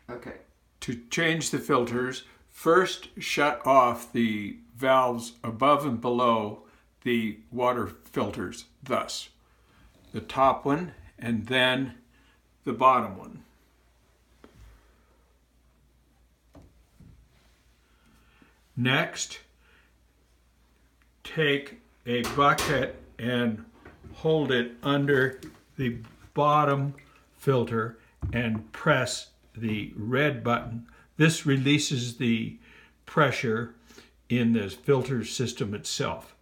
Okay. To change the filters, first shut off the valves above and below the water filters, thus the top one and then the bottom one. Next, take a bucket and hold it under the bottom filter and press the red button. This releases the pressure in the filter system itself.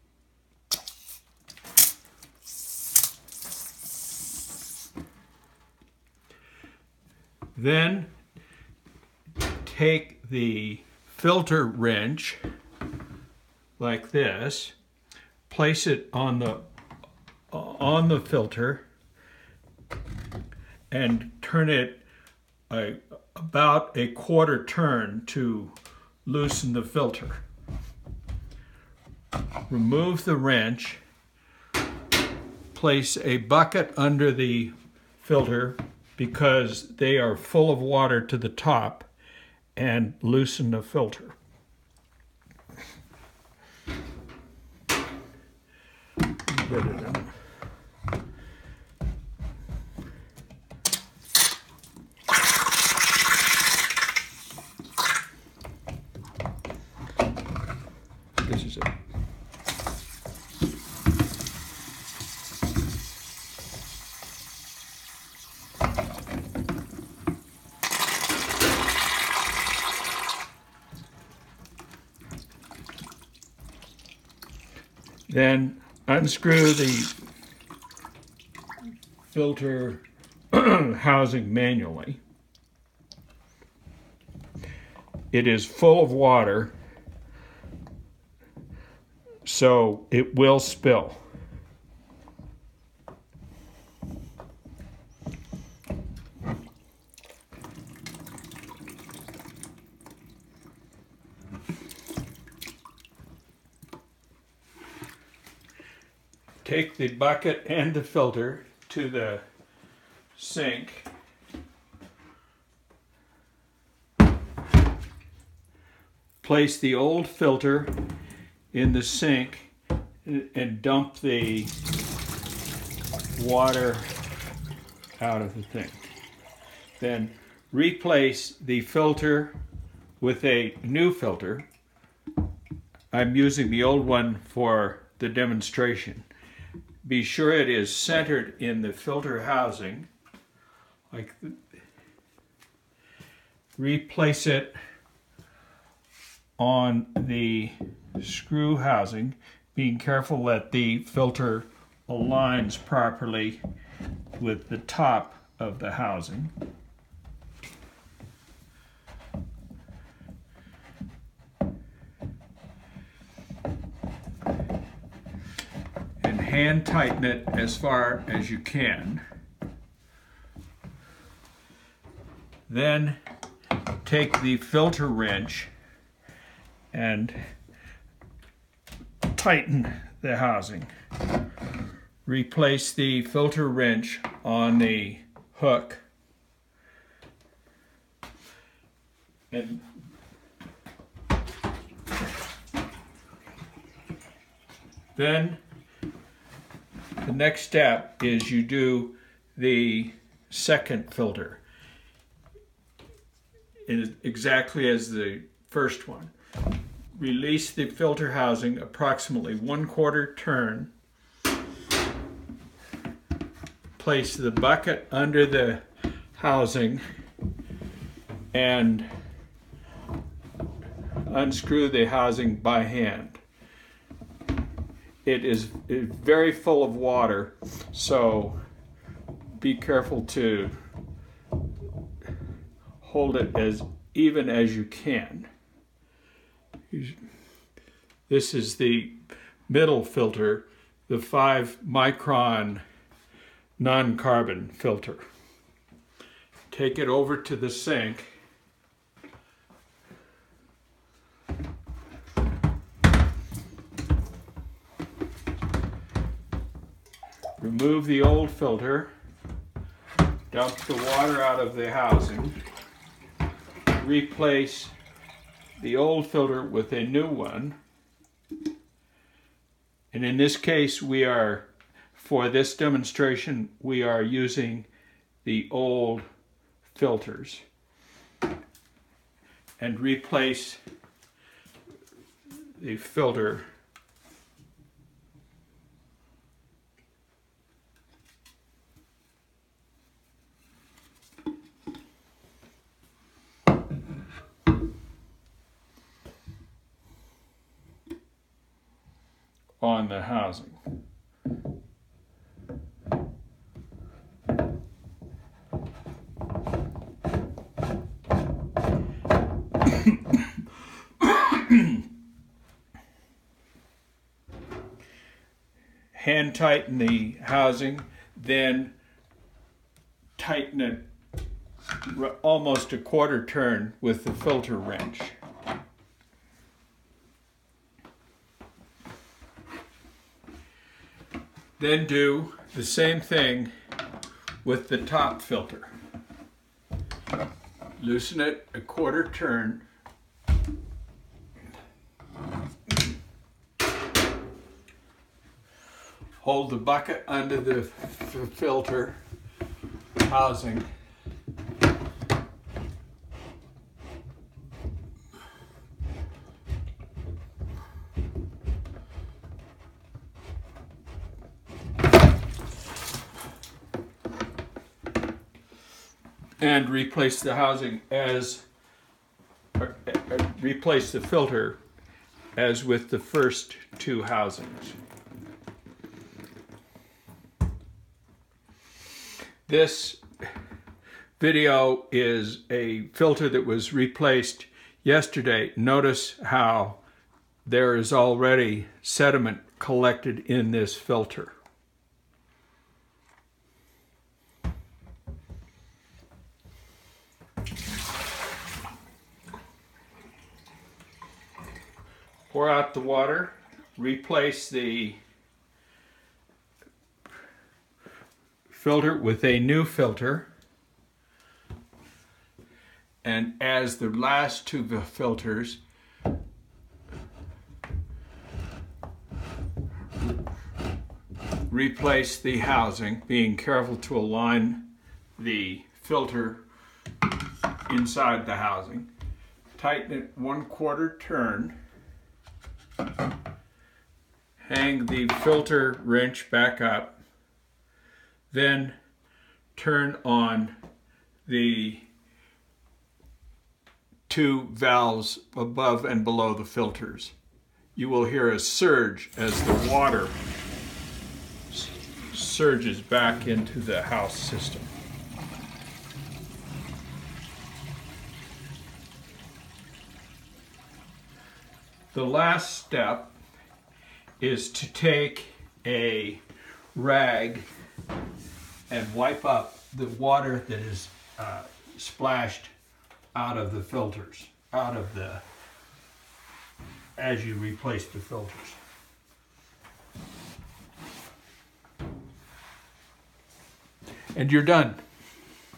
Then take the filter wrench like this, place it on the filter and turn it about a quarter turn to loosen the filter. Remove the wrench, place a bucket under the filter because they are full of water to the top, and loosen the filter. Get it in. This is it. Then unscrew the filter housing manually. It is full of water, so it will spill. Take the bucket and the filter to the sink. Place the old filter in the sink and dump the water out of the thing. Then replace the filter with a new filter. I'm using the old one for the demonstration. Be sure it is centered in the filter housing. Replace it on the screw housing, being careful that the filter aligns properly with the top of the housing. And hand tighten it as far as you can. Then take the filter wrench and tighten the housing. Replace the filter wrench on the hook and then the next step is you do the second filter exactly as the first one. Release the filter housing approximately 1/4 turn. Place the bucket under the housing and unscrew the housing by hand. It is very full of water, so be careful to hold it as even as you can. This is the middle filter, the 5-micron non-carbon filter. Take it over to the sink. Remove the old filter. Dump the water out of the housing. replace the old filter with a new one. And in this case, for this demonstration, we are using the old filters. And replace the filter on the housing. Hand tighten the housing, then tighten it almost a quarter turn with the filter wrench. Then do the same thing with the top filter. Loosen it a quarter turn. Hold the bucket under the filter housing. And replace the housing replace the filter as with the first two housings. This video is a filter that was replaced yesterday. Notice how there is already sediment collected in this filter. Pour out the water, replace the filter with a new filter, and as the last two filters, replace the housing, being careful to align the filter inside the housing. Tighten it 1/4 turn. Hang the filter wrench back up. Then turn on the two valves above and below the filters. You will hear a surge as the water surges back into the house system. The last step is to take a rag and wipe up the water that is splashed out of the filters, as you replace the filters. And you're done.